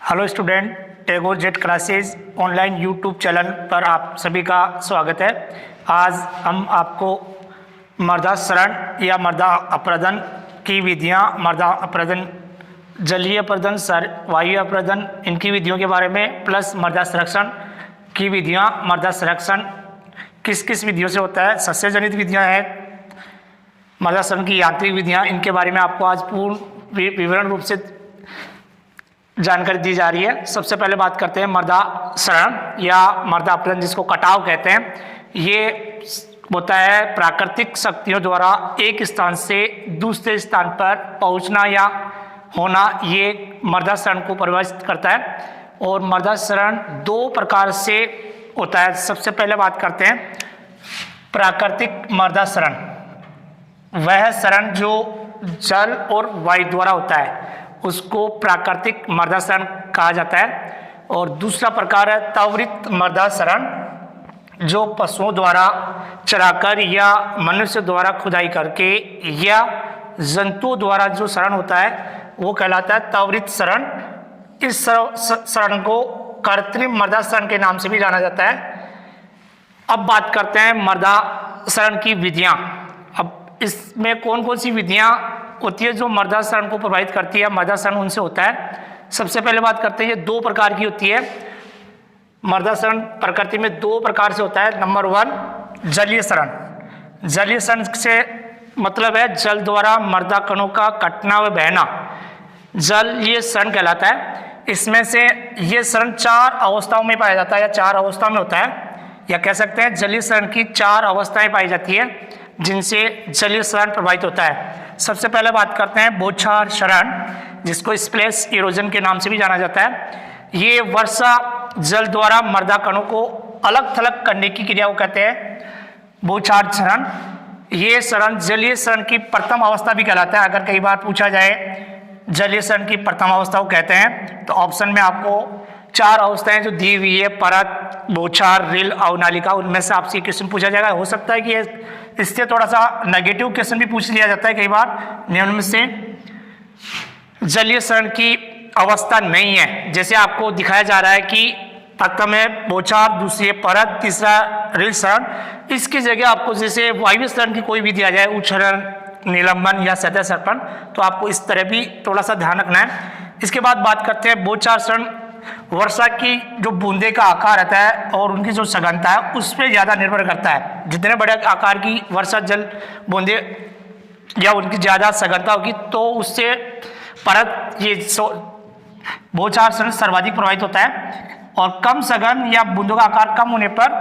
Hello student, Tagore jet classes online YouTube channel पर आप सभी का स्वागत है। आज हम आपको मृदा क्षरण या मृदा अपरदन की विधियां, मृदा अपरदन, जलीय अपरदन, वायु अपरदन, इनकी विधियों के बारे में, प्लस मृदा संरक्षण की विधियां, मृदा संरक्षण किस किस विधियों से होता है, सस्य जनित विधियाँ हैं, मृदा क्षरण की यांत्रिक विधियाँ, इनके बारे में आपको आज पूर्ण विवरण रूप से जानकारी दी जा रही है। सबसे पहले बात करते हैं मृदा क्षरण या मृदा अपरदन, जिसको कटाव कहते हैं। ये होता है प्राकृतिक शक्तियों द्वारा एक स्थान से दूसरे स्थान पर पहुंचना या होना। ये मृदा क्षरण को परिभाषित करता है। और मृदा क्षरण दो प्रकार से होता है। सबसे पहले बात करते हैं प्राकृतिक मृदा क्षरण। वह क्षरण जो जल और वायु द्वारा होता है उसको प्राकृतिक मृदा क्षरण कहा जाता है। और दूसरा प्रकार है त्वरित मृदा क्षरण, जो पशुओं द्वारा चराकर या मनुष्य द्वारा खुदाई करके या जंतुओं द्वारा जो क्षरण होता है वो कहलाता है त्वरित क्षरण। इस क्षरण को कृत्रिम मृदा क्षरण के नाम से भी जाना जाता है। अब बात करते हैं मृदा क्षरण की विधियां। अब इसमें कौन कौन सी विधियां होती है जो मृदा क्षरण को प्रभावित करती है, मृदा क्षरण उनसे होता है। सबसे पहले बात करते हैं, ये दो प्रकार की होती है। मृदा क्षरण प्रकृति में दो प्रकार से होता है। नंबर 1 जलीय क्षरण। जलीय क्षरण से मतलब है जल द्वारा मृदा कणों का कटना व बहना, जलीय क्षरण कहलाता है। इसमें से ये क्षरण 4 अवस्थाओं में पाया जाता है या 4 अवस्थाओं में होता है, या कह सकते हैं जलीय क्षरण की 4 अवस्थाएं पाई जाती है जिनसे जलीय क्षरण प्रभावित होता है। सबसे पहले बात करते हैं बौछार क्षरण, जिसको स्प्लैश इरोजन के नाम से भी जाना जाता है। ये वर्षा जल द्वारा मृदा कणों को अलग थलग करने की क्रिया को कहते हैं बौछार क्षरण। ये क्षरण जलीय क्षरण की प्रथम अवस्था भी कहलाता है। अगर कई बार पूछा जाए जलीय क्षरण की प्रथम अवस्था को कहते हैं तो ऑप्शन में आपको 4 अवस्थाएं जो दी हुई है, परत, बौछार, रिल, अवनालिका, उनमें से आपसे क्वेश्चन पूछा जाएगा। हो सकता है कि इससे थोड़ा सा नेगेटिव क्वेश्चन भी पूछ लिया जाता है कई बार। निम्न में से जलीय क्षरण की अवस्था नहीं है, जैसे आपको दिखाया जा रहा है कि प्रथम है बौछार, दूसरी है परत, तीसरा रिल क्षरण। इसकी जगह आपको जैसे वायु क्षरण की कोई भी दिया जाए, उच्छरण, निलंबन या सतह सर्पण, तो आपको इस तरह भी थोड़ा सा ध्यान रखना है। इसके बाद बात करते हैं बौछार क्षरण। वर्षा की जो बूंदे का आकार रहता है और उनकी जो सघनता है उस पर ज़्यादा निर्भर करता है। जितने बड़े आकार की वर्षा जल बूंदे या उनकी ज़्यादा सघनता होगी तो उससे परत ये बौछार क्षरण सर्वाधिक प्रभावित होता है। और कम सघन या बूंदों का आकार कम होने पर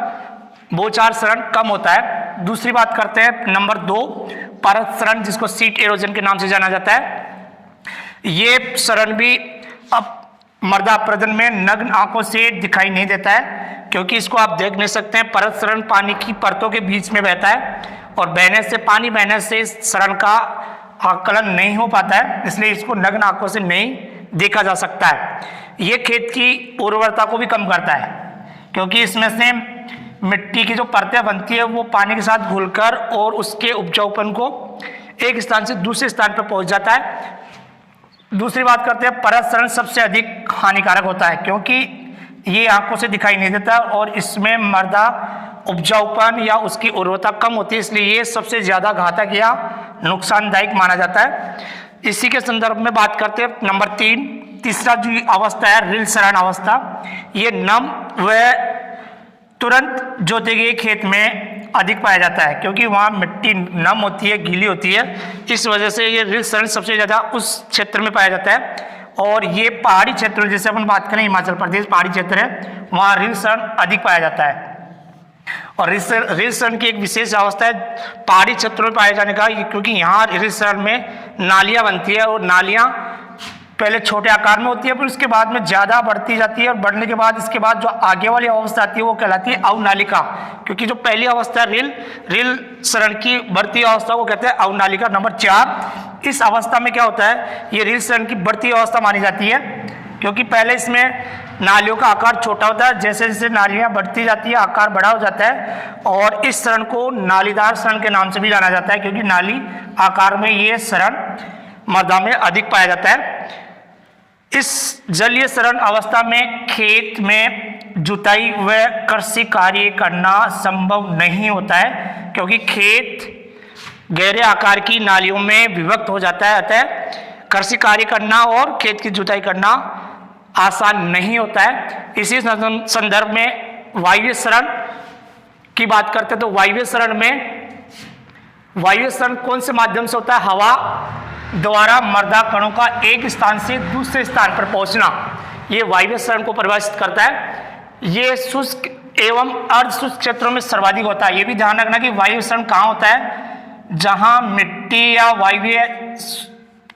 बौछार क्षरण कम होता है। दूसरी बात करते हैं नंबर 2 परत क्षरण, जिसको सीट एरोजन के नाम से जाना जाता है। ये क्षरण भी अब मृदा अपरदन में नग्न आंखों से दिखाई नहीं देता है, क्योंकि इसको आप देख नहीं सकते हैं। परत क्षरण पानी की परतों के बीच में बहता है और पानी बहने से क्षरण का आकलन नहीं हो पाता है, इसलिए इसको नग्न आंखों से नहीं देखा जा सकता है। ये खेत की उर्वरता को भी कम करता है, क्योंकि इसमें से मिट्टी की जो परतें बनती है वो पानी के साथ घुलकर और उसके उपजाऊपन को एक स्थान से दूसरे स्थान पर पहुंच जाता है। दूसरी बात करते हैं परत क्षरण सबसे अधिक हानिकारक होता है, क्योंकि ये आंखों से दिखाई नहीं देता और इसमें मृदा उपजाऊपन या उसकी उर्वरता कम होती है, इसलिए ये सबसे ज़्यादा घातक या नुकसानदायक माना जाता है। इसी के संदर्भ में बात करते हैं नंबर 3 तीसरा जो अवस्था है रिल क्षरण अवस्था। ये नम व तुरंत जोते गए खेत में अधिक पाया जाता है, क्योंकि वहाँ मिट्टी नम होती है, गीली होती है। इस वजह से ये रिल क्षरण सबसे ज़्यादा उस क्षेत्र में पाया जाता है। और ये पहाड़ी क्षेत्र, जैसे अपन बात करें हिमाचल प्रदेश पहाड़ी क्षेत्र है, वहाँ रिल क्षरण अधिक पाया जाता है। और रिल क्षरण की एक विशेष अवस्था है पहाड़ी क्षेत्रों में पाए जाने का, क्योंकि यहाँ रिल क्षरण में नालियाँ बनती है और नालियाँ पहले छोटे आकार में होती है, फिर उसके बाद में ज़्यादा बढ़ती जाती है और बढ़ने के बाद इसके बाद जो आगे वाली अवस्था आती है वो कहलाती है अवनालिका। क्योंकि जो पहली अवस्था है रिल क्षरण की बढ़ती अवस्था को कहते हैं अवनालिका। नंबर 4 इस अवस्था में क्या होता है, ये रिल क्षरण की बढ़ती अवस्था मानी जाती है, क्योंकि पहले इसमें नालियों का आकार छोटा होता है, जैसे जैसे नालियाँ बढ़ती जाती है आकार बड़ा हो जाता है। और इस क्षरण को नालीदार क्षरण के नाम से भी जाना जाता है, क्योंकि नाली आकार में ये क्षरण मृदा में अधिक पाया जाता है। इस जलीय शरण अवस्था में खेत में जुताई व कृषि कार्य करना संभव नहीं होता है, क्योंकि खेत गहरे आकार की नालियों में विभक्त हो जाता है। अतः कृषि कार्य करना और खेत की जुताई करना आसान नहीं होता है। इसी संदर्भ में वायवीय शरण की बात करते हैं तो वायवीय शरण कौन से माध्यम से होता है? हवा द्वारा मृदा कणों का एक स्थान से दूसरे स्थान पर पहुंचना, ये वायवीय शरण को परिभाषित करता है। ये शुष्क एवं अर्ध शुष्क क्षेत्रों में सर्वाधिक होता है। ये भी ध्यान रखना कि वायवीय शरण कहाँ होता है? जहां मिट्टी या वायवीय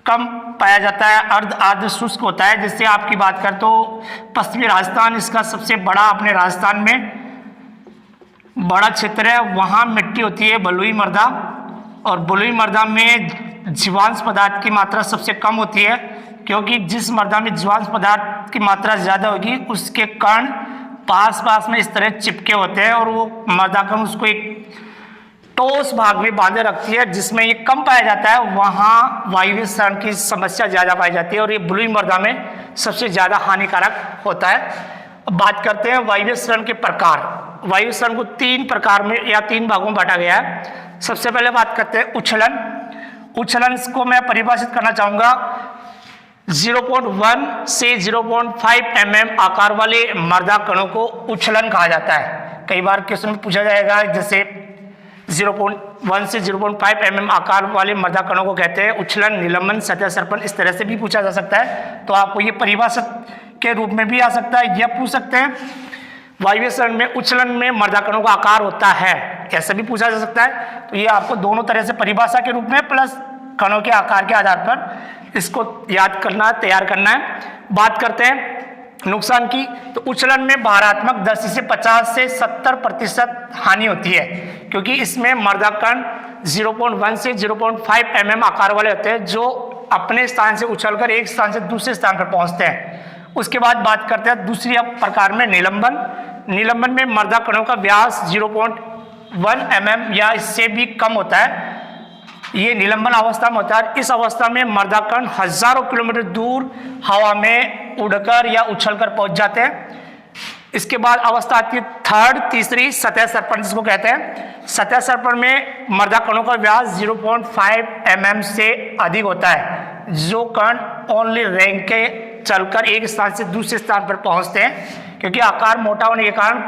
कम पाया जाता है, अर्ध शुष्क होता है। जैसे आपकी बात करें तो पश्चिमी राजस्थान इसका सबसे बड़ा, अपने राजस्थान में बड़ा क्षेत्र है, वहाँ मिट्टी होती है बलुई मृदा, और बलुई मृदा में जीवांश पदार्थ की मात्रा सबसे कम होती है, क्योंकि जिस मृदा में जीवांश पदार्थ की मात्रा ज़्यादा होगी उसके कण पास में इस तरह चिपके होते हैं और वो मृदा कण उसको एक ठोस भाग में बांधे रखती है। जिसमें ये कम पाया जाता है वहाँ वायवीय शरण की समस्या ज़्यादा पाई जाती है और ये बलुई मृदा में सबसे ज़्यादा हानिकारक होता है। अब बात करते हैं वायवीय शरण के प्रकार। वायवीय शरण को 3 प्रकार में या 3 भागों में बांटा गया है। सबसे पहले बात करते हैं उछलन को मैं परिभाषित करना चाहूँगा। 0.1 से 0.5 mm आकार वाले मृदा कणों को उछलन कहा जाता है। कई बार क्वेश्चन में पूछा जाएगा, जैसे 0.1 से 0.5 mm आकार वाले मृदा कणों को कहते हैं उछलन, निलंबन, सतह सर्पण, इस तरह से भी पूछा जा सकता है। तो आपको ये परिभाषित के रूप में भी आ सकता है, यह पूछ सकते हैं वायवीय शरण में उछलन में मृदा कणों का आकार होता है, ऐसा भी पूछा जा सकता है। तो ये आपको दोनों तरह से परिभाषा के रूप में प्लस कणों के आकार के आधार पर इसको याद करना, तैयार करना है। बात करते हैं नुकसान की, तो उछलन में भारात्मक 10 से 50 से 70% हानि होती है, क्योंकि इसमें मृदा कण 0.1 से 0.5 mm आकार वाले होते हैं जो अपने स्थान से उछलकर एक स्थान से दूसरे स्थान पर पहुंचते हैं। उसके बाद बात करते हैं दूसरी प्रकार में निलंबन में मृदा कणों का व्यास 0.1 mm या इससे भी कम होता है। ये निलंबन अवस्था में होता है। इस अवस्था में मृदा कण हजारों किलोमीटर दूर हवा में उड़कर या उछलकर पहुंच जाते हैं। इसके बाद अवस्था आती है तीसरी सतह सर्पण, जिसको कहते हैं। सतह सर्पण में मृदा कणों का व्यास 0.5 mm से अधिक होता है, जो कण ओनली रेंग के चलकर एक स्थान से दूसरे स्थान पर पहुंचते हैं, क्योंकि आकार मोटा होने के कारण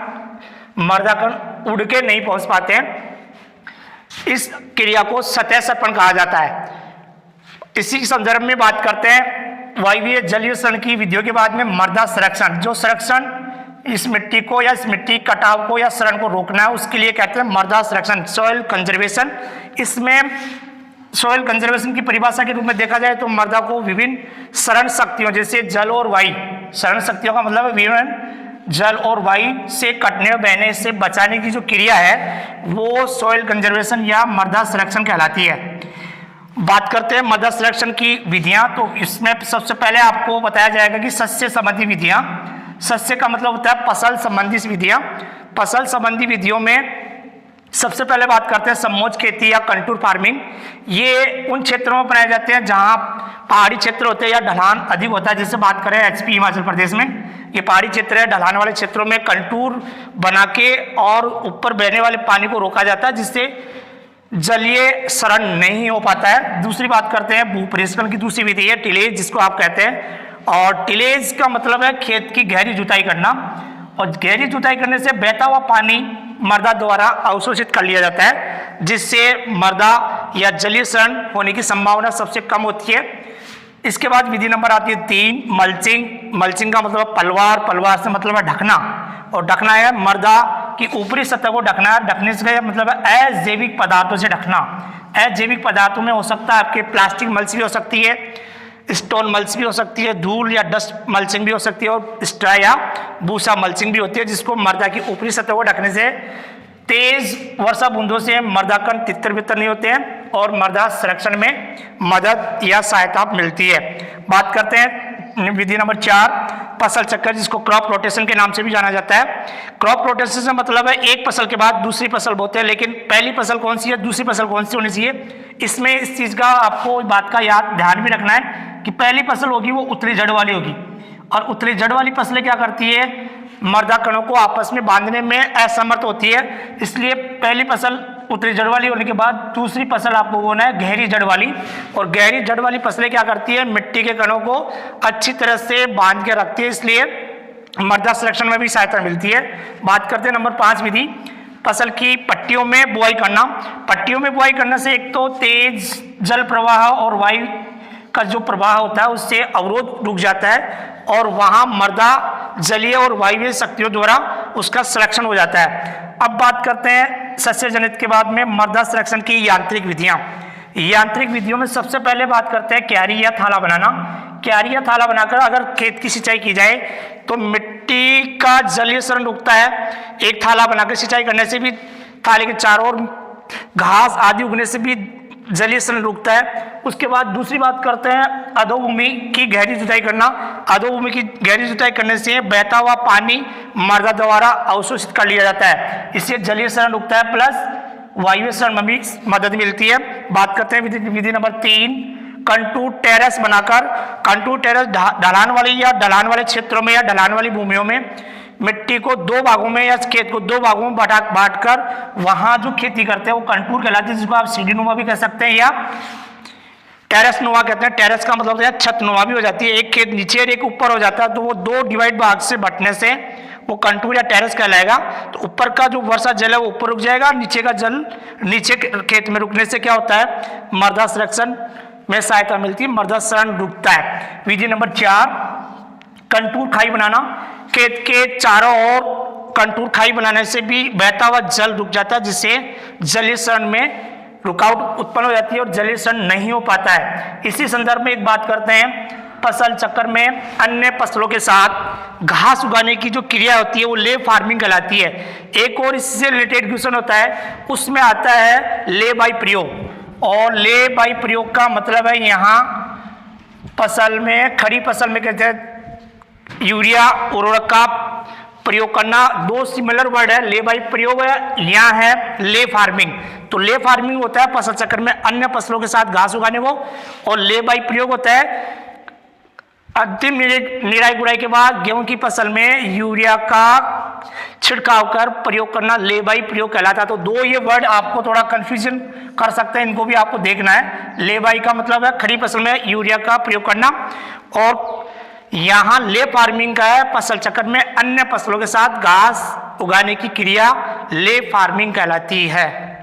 मृदा कण उड़ के नहीं पहुंच पाते हैं। इस क्रिया को सतह सर्पण कहा जाता है। इसी के संदर्भ में बात करते हैं वायवीय जलीय शरण की विधियों के बाद में मृदा संरक्षण। जो संरक्षण इस मिट्टी को या इस मिट्टी कटाव को या शरण को रोकना है, उसके लिए कहते हैं मृदा संरक्षण, सॉइल कंजर्वेशन। इसमें सॉइल कंजर्वेशन की परिभाषा के रूप में देखा जाए तो मृदा को विभिन्न शरण शक्तियों जैसे जल और वायु, शरण शक्तियों का मतलब है विभिन्न जल और वायु से कटने और बहने से बचाने की जो क्रिया है वो सॉइल कंजर्वेशन या मृदा संरक्षण कहलाती है। बात करते हैं मृदा संरक्षण की विधियां, तो इसमें सबसे पहले आपको बताया जाएगा कि सस्य संबंधी विधियां। सस्य का मतलब होता है फसल संबंधी विधियां। फसल संबंधी विधियों में सबसे पहले बात करते हैं समोच्च खेती या कंटूर फार्मिंग। ये उन क्षेत्रों में अपनाए जाते हैं जहां पहाड़ी क्षेत्र होते हैं या ढलान अधिक होता है। जैसे बात करें HP हिमाचल प्रदेश में, ये पहाड़ी क्षेत्र है, ढलान वाले क्षेत्रों में कंटूर बना के और ऊपर बहने वाले पानी को रोका जाता है, जिससे जलीय शरण नहीं हो पाता है। दूसरी बात करते हैं भूपरिष्करण की दूसरी विधि है टिलेज, जिसको आप कहते हैं। और टिलेज का मतलब है खेत की गहरी जुताई करना, और गहरी जुताई करने से बहता हुआ पानी मृदा द्वारा अवशोषित कर लिया जाता है, जिससे मृदा या जलीय शरण होने की संभावना सबसे कम होती है। इसके बाद विधि नंबर आती है 3 मल्चिंग। मल्चिंग का मतलब पलवार से मतलब है ढकना, और ढकना है मृदा की ऊपरी सतह को ढकना है। ढकने से मतलब है अजैविक पदार्थों से ढकना। अजैविक पदार्थों में हो सकता है आपके प्लास्टिक मल्च भी हो सकती है, स्टोन मल्च भी हो सकती है, धूल या डस्ट मल्चिंग भी हो सकती है, और स्ट्रा या भूसा मल्चिंग भी होती है, जिसको मृदा की ऊपरी सतह को ढकने से तेज वर्षा बूंदों से मृदा कण तितर बितर नहीं होते हैं और मृदा संरक्षण में मदद या सहायता मिलती है। बात करते हैं विधि नंबर 4 फसल चक्कर, जिसको क्रॉप रोटेशन के नाम से भी जाना जाता है। क्रॉप रोटेशन से मतलब है एक फसल के बाद दूसरी फसल बोते हैं, लेकिन पहली फसल कौन सी है, दूसरी फसल कौन सी होनी चाहिए। इसमें इस चीज का आपको बात का ध्यान भी रखना है कि पहली फसल होगी वो उतली जड़ वाली होगी, और उतली जड़ वाली फसलें क्या करती है, मर्दा कणों को आपस में बांधने में असमर्थ होती है, इसलिए पहली फसल उतली जड़ वाली होने के बाद दूसरी फसल आपको बोना है गहरी जड़ वाली। और गहरी जड़ वाली फसलें क्या करती है, मिट्टी के कणों को अच्छी तरह से बांध के रखती है, इसलिए मृदा संरक्षण में भी सहायता मिलती है। बात करते हैं नंबर 5 विधि, फसल की पट्टियों में बुआई करना। पट्टियों में बुआई करने से एक तो तेज जल प्रवाह और वायु का जो प्रवाह होता है उससे अवरोध रुक जाता है, और वहां मृदा जलीय और वायवीय शक्तियों द्वारा उसका संरक्षण हो जाता है। अब बात करते हैं सस्य जनित के बाद में मृदा संरक्षण की यांत्रिक विधियां। यांत्रिक विधियों में सबसे पहले बात करते हैं क्यारी या थाला बनाना। क्यारी या थाला बनाकर अगर खेत की सिंचाई की जाए तो मिट्टी का जलीय शरण रुकता है। एक थाला बनाकर सिंचाई करने से भी थाले के चारों ओर घास आदि उगने से भी जलीय शरण रुकता है। उसके बाद दूसरी बात करते हैं अधोभूमि की गहरी जुताई करना। अधोभूमि की गहरी जुताई करने से बहता हुआ पानी मृदा द्वारा अवशोषित कर लिया जाता है, इससे जलीय शरण रुकता है प्लस वायु शरण में भी मदद मिलती है। बात करते हैं विधि नंबर 3, कंटूर टेरेस बनाकर। कंटूर टेरेस ढलान वाली या ढलान वाले क्षेत्रों में या ढलान वाली भूमियों में मिट्टी को 2 भागों में या खेत को 2 भागों में बांट कर वहां जो खेती करते हैं वो कंटूर कहलाती है, जिसको आप सीढ़ी नुमा भी कह सकते हैं या टेरेस नुमा कहते हैं। टेरेस का मतलब है छत नुमा भी हो जाती है, एक खेत नीचे और एक ऊपर हो जाता है, तो वो 2 डिवाइड भाग से बंटने से वो कंटूर या टेरेस कहलाएगा। तो ऊपर का जो वर्षा जल है वो ऊपर रुक जाएगा, नीचे का जल नीचे खेत में रुकने से क्या होता है, मृदा संरक्षण में सहायता मिलती है, मृदा शरण रुकता है। विधि नंबर 4, कंटूर खाई बनाना। खेत के चारों ओर कंटूर खाई बनाने से भी बहता हुआ जल रुक जाता है, जिससे जलीय शरण में रुकावट उत्पन्न हो जाती है और जलीय शरण नहीं हो पाता है। इसी संदर्भ में एक बात करते हैं, फसल चक्र में अन्य फसलों के साथ घास उगाने की जो क्रिया होती है वो ले फार्मिंग कहलाती है। एक और इससे रिलेटेड क्वेश्चन होता है, उसमें आता है ले बाई प्रयोग। और ले बाई प्रयोग का मतलब है यहाँ फसल में, खड़ी फसल में कहते हैं यूरिया उर्वरक का प्रयोग करना। 2 सिमिलर वर्ड है, ले बाई प्रयोग है, यहाँ है ले फार्मिंग। तो ले फार्मिंग होता है फसल चक्र में अन्य फसलों के साथ घास उगाने को, और ले बाई प्रयोग होता है अंतिम निराई गुड़ाई के बाद गेहूं की फसल में यूरिया का छिड़काव कर प्रयोग करना ले बाई प्रयोग कहलाता है। तो 2 ये वर्ड आपको थोड़ा कंफ्यूजन कर सकते हैं, इनको भी आपको देखना है। ले बाई का मतलब है खड़ी फसल में यूरिया का प्रयोग करना, और यहाँ ले फार्मिंग का है फसल चक्र में अन्य फसलों के साथ घास उगाने की क्रिया ले फार्मिंग कहलाती है।